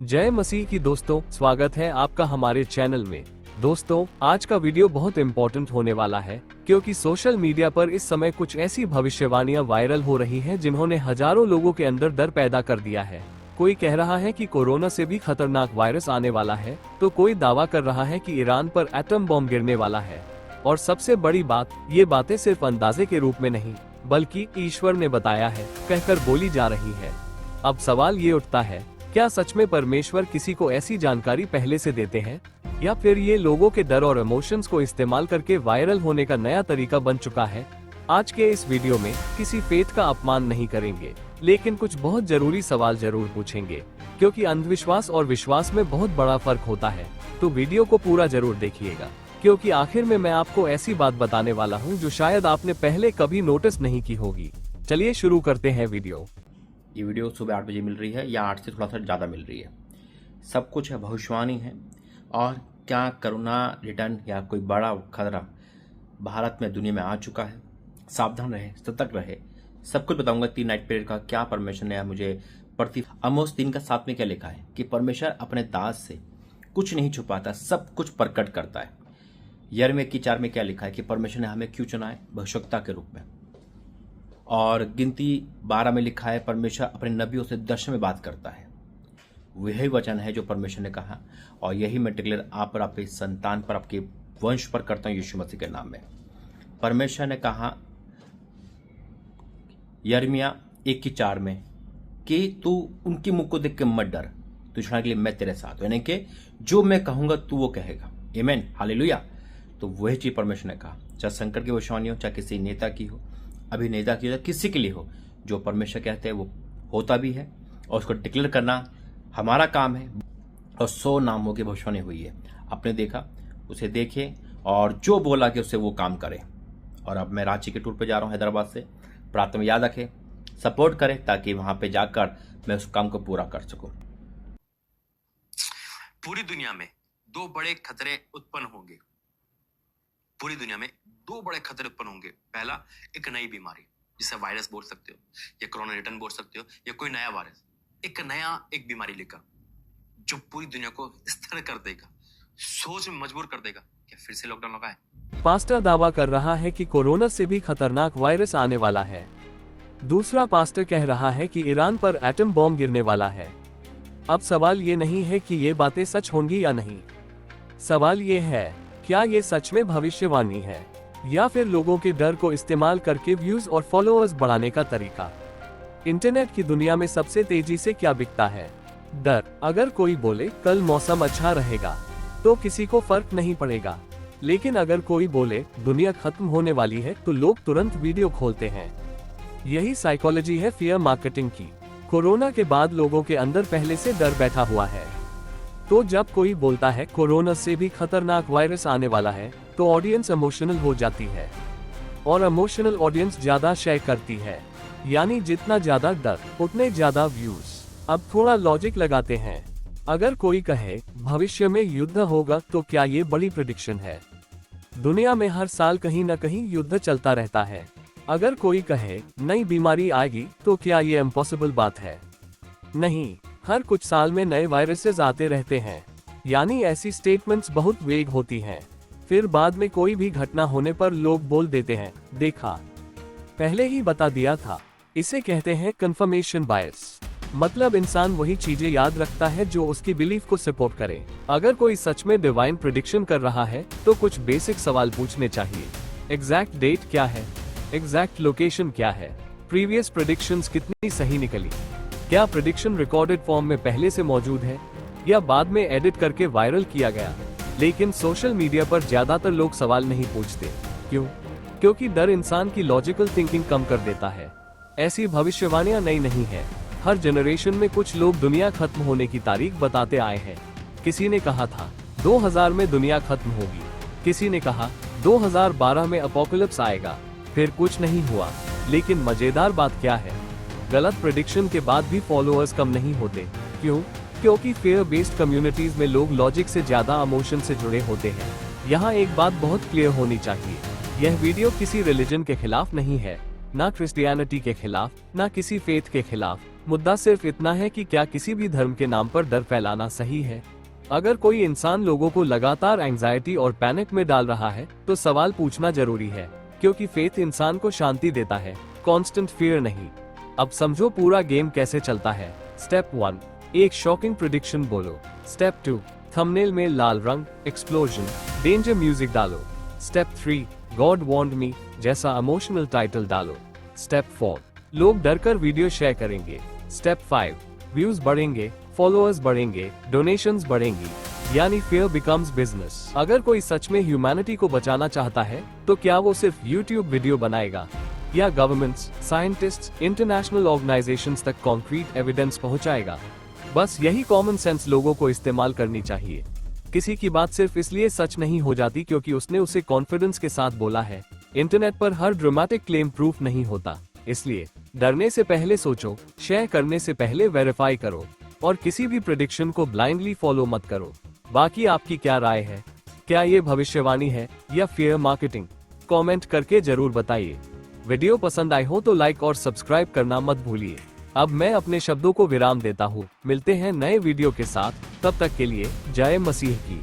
जय मसीह की दोस्तों, स्वागत है आपका हमारे चैनल में। दोस्तों, आज का वीडियो बहुत इम्पोर्टेंट होने वाला है क्योंकि सोशल मीडिया पर इस समय कुछ ऐसी भविष्यवाणियां वायरल हो रही हैं जिन्होंने हजारों लोगों के अंदर डर पैदा कर दिया है। कोई कह रहा है कि कोरोना से भी खतरनाक वायरस आने वाला है, तो कोई दावा कर रहा है कि ईरान पर एटम बॉम्ब गिरने वाला है। और सबसे बड़ी बात, ये बातें सिर्फ अंदाजे के रूप में नहीं बल्कि ईश्वर ने बताया है कहकर बोली जा रही है। अब सवाल ये उठता है, क्या सच में परमेश्वर किसी को ऐसी जानकारी पहले से देते हैं, या फिर ये लोगों के डर और इमोशंस को इस्तेमाल करके वायरल होने का नया तरीका बन चुका है? आज के इस वीडियो में किसी फेथ का अपमान नहीं करेंगे, लेकिन कुछ बहुत जरूरी सवाल जरूर पूछेंगे, क्योंकि अंधविश्वास और विश्वास में बहुत बड़ा फर्क होता है। तो वीडियो को पूरा जरूर देखिएगा, क्योंकि आखिर में मैं आपको ऐसी बात बताने वाला हूँ जो शायद आपने पहले कभी नोटिस नहीं की होगी। चलिए शुरू करते हैं वीडियो। ये वीडियो सुबह 8 बजे मिल रही है या 8 से थोड़ा सा ज़्यादा मिल रही है। सब कुछ है भविष्यवाणी है। और क्या कोरोना रिटर्न या कोई बड़ा खतरा भारत में दुनिया में आ चुका है? सावधान रहे, सतर्क रहे। सब कुछ बताऊंगा 3 नाइट पीरियड का क्या परमेश्वर ने मुझे प्रति आमोस 3 का 7 में क्या लिखा है कि परमेश्वर अपने दास से कुछ नहीं छुपाता, सब कुछ प्रकट करता है। यिर्मयाह की 4 में क्या लिखा है कि परमेश्वर ने हमें क्यों चुना है? भविष्यवक्ता के रूप में। और गिनती 12 में लिखा है परमेश्वर अपने नबियों से दर्शन में बात करता है। वही वचन है जो परमेश्वर ने कहा, और यही मैं डिक्लेयर आप पर, आपके संतान पर, आपके वंश पर करता हूं यीशु मसीह के नाम में। परमेश्वर ने कहा यिर्मयाह 1:4 में कि तू उनके मुख को देख के मत डर, तू छुड़ाने के लिए मैं तेरे साथ हूं। यानी कि जो मैं कहूंगा तू वो कहेगा। आमीन, हालेलुया। तो वही चीज परमेश्वर ने कहा, चाहे संकट की भविष्यवाणी हो, चाहे किसी नेता की हो, अभिनेता की हो, किसी के लिए हो, जो परमेश्वर कहते हैं वो होता भी है, और उसको डिक्लेयर करना हमारा काम है। और 100 नामों की भविष्यवाणी हुई है। आपने देखा, उसे देखे और जो बोला कि उसे वो काम करे। और अब मैं रांची के टूर पे जा रहा हूँ हैदराबाद से। प्रार्थना में याद रखें, सपोर्ट करें, ताकि वहां पे जाकर मैं उस काम को पूरा कर सकूं। पूरी दुनिया में 2 बड़े खतरे उत्पन्न होंगे। पूरी दुनिया में 2 बड़े खतरे उत्पन्न होंगे। पहला, एक नई बीमारी, जिसे वायरस बोल सकते हो, या कोरोना रिटर्न बोल सकते हो, या कोई नया वायरस, एक बीमारी लेकर जो पूरी दुनिया को स्थिर कर देगा, सोच में मजबूर कर देगा कि फिर से लॉकडाउन लगा है। पास्टर दावा कर रहा है कि कोरोना से भी खतरनाक वायरस आने वाला है। दूसरा पास्टर कह रहा है कि ईरान पर एटम बॉम्ब गिरने वाला है। अब सवाल ये नहीं है कि ये बातें सच होंगी या नहीं। सवाल ये है, क्या ये सच में भविष्यवाणी है, या फिर लोगों के डर को इस्तेमाल करके व्यूज और फॉलोअर्स बढ़ाने का तरीका? इंटरनेट की दुनिया में सबसे तेजी से क्या बिकता है? डर। अगर कोई बोले कल मौसम अच्छा रहेगा, तो किसी को फर्क नहीं पड़ेगा। लेकिन अगर कोई बोले दुनिया खत्म होने वाली है, तो लोग तुरंत वीडियो खोलते हैं। यही साइकोलॉजी है फियर मार्केटिंग की। कोरोना के बाद लोगों के अंदर पहले से डर बैठा हुआ है, तो जब कोई बोलता है कोरोना से भी खतरनाक वायरस आने वाला है, तो ऑडियंस इमोशनल हो जाती है। और इमोशनल ऑडियंस ज्यादा शेयर करती है, यानी जितना ज्यादा डर उतने ज्यादा व्यूज। अब थोड़ा लॉजिक लगाते हैं। अगर कोई कहे भविष्य में युद्ध होगा, तो क्या ये बड़ी प्रेडिक्शन है? दुनिया में हर साल कहीं न कहीं युद्ध चलता रहता है। अगर कोई कहे नई बीमारी आएगी, तो क्या ये इम्पॉसिबल बात है? नहीं, हर कुछ साल में नए वायरसेस आते रहते हैं। यानी ऐसी स्टेटमेंट्स बहुत वेग होती हैं। फिर बाद में कोई भी घटना होने पर लोग बोल देते हैं, देखा, पहले ही बता दिया था। इसे कहते हैं कंफर्मेशन बायस। मतलब इंसान वही चीजें याद रखता है जो उसकी बिलीफ को सपोर्ट करे। अगर कोई सच में डिवाइन प्रेडिक्शन कर रहा है, तो कुछ बेसिक सवाल पूछने चाहिए। एग्जैक्ट डेट क्या है? एग्जैक्ट लोकेशन क्या है? प्रीवियस प्रेडिक्शंस कितनी सही निकली? क्या प्रेडिक्शन रिकॉर्डेड फॉर्म में पहले से मौजूद है, या बाद में एडिट करके वायरल किया गया? लेकिन सोशल मीडिया पर ज्यादातर लोग सवाल नहीं पूछते। क्यों? क्योंकि डर इंसान की लॉजिकल थिंकिंग कम कर देता है। ऐसी भविष्यवाणियां नई नहीं है। हर जनरेशन में कुछ लोग दुनिया खत्म होने की तारीख बताते आए हैं। किसी ने कहा था 2000 में दुनिया खत्म होगी, किसी ने कहा 2012 में अपोकलिप्स आएगा, फिर कुछ नहीं हुआ। लेकिन मजेदार बात क्या है, गलत प्रेडिक्शन के बाद भी फॉलोअर्स कम नहीं होते। क्यों? क्योंकि फेयर बेस्ड कम्युनिटीज में लोग लॉजिक से ज्यादा इमोशन से जुड़े होते हैं। यहाँ एक बात बहुत क्लियर होनी चाहिए, यह वीडियो किसी रिलीजन के खिलाफ नहीं है, ना क्रिश्चियनिटी के खिलाफ, ना किसी फेथ के खिलाफ। मुद्दा सिर्फ इतना है कि क्या किसी भी धर्म के नाम पर डर फैलाना सही है? अगर कोई इंसान लोगों को लगातार एंजाइटी और पैनिक में डाल रहा है तो सवाल पूछना जरूरी है, क्योंकि फेथ इंसान को शांति देता है, कांस्टेंट फियर नहीं। अब समझो पूरा गेम कैसे चलता है। स्टेप 1, एक शॉकिंग प्रेडिक्शन बोलो। स्टेप 2, थंबनेल में लाल रंग, एक्सप्लोजन, डेंजर म्यूजिक डालो। स्टेप 3, गॉड वॉन्ड मी जैसा इमोशनल टाइटल डालो। स्टेप 4, लोग डरकर वीडियो शेयर करेंगे। स्टेप 5, व्यूज बढ़ेंगे, फॉलोअर्स बढ़ेंगे, डोनेशंस बढ़ेंगी, यानी फियर बिकम्स बिजनेस। अगर कोई सच में ह्यूमैनिटी को बचाना चाहता है तो क्या वो सिर्फ यूट्यूब वीडियो बनाएगा, या गवर्नमेंट्स, साइंटिस्ट्स, इंटरनेशनल ऑर्गेनाइजेशंस तक कॉन्क्रीट एविडेंस पहुंचाएगा? बस यही कॉमन सेंस लोगों को इस्तेमाल करनी चाहिए। किसी की बात सिर्फ इसलिए सच नहीं हो जाती क्योंकि उसने उसे कॉन्फिडेंस के साथ बोला है। इंटरनेट पर हर ड्रामेटिक क्लेम प्रूफ नहीं होता, इसलिए डरने से पहले सोचो, शेयर करने से पहले वेरीफाई करो, और किसी भी प्रेडिक्शन को ब्लाइंडली फॉलो मत करो। बाकी आपकी क्या राय है? क्या ये भविष्यवाणी है या फियर मार्केटिंग? कमेंट करके जरूर बताइए। वीडियो पसंद आई हो तो लाइक और सब्सक्राइब करना मत भूलिए। अब मैं अपने शब्दों को विराम देता हूँ। मिलते हैं नए वीडियो के साथ, तब तक के लिए जय मसीह की।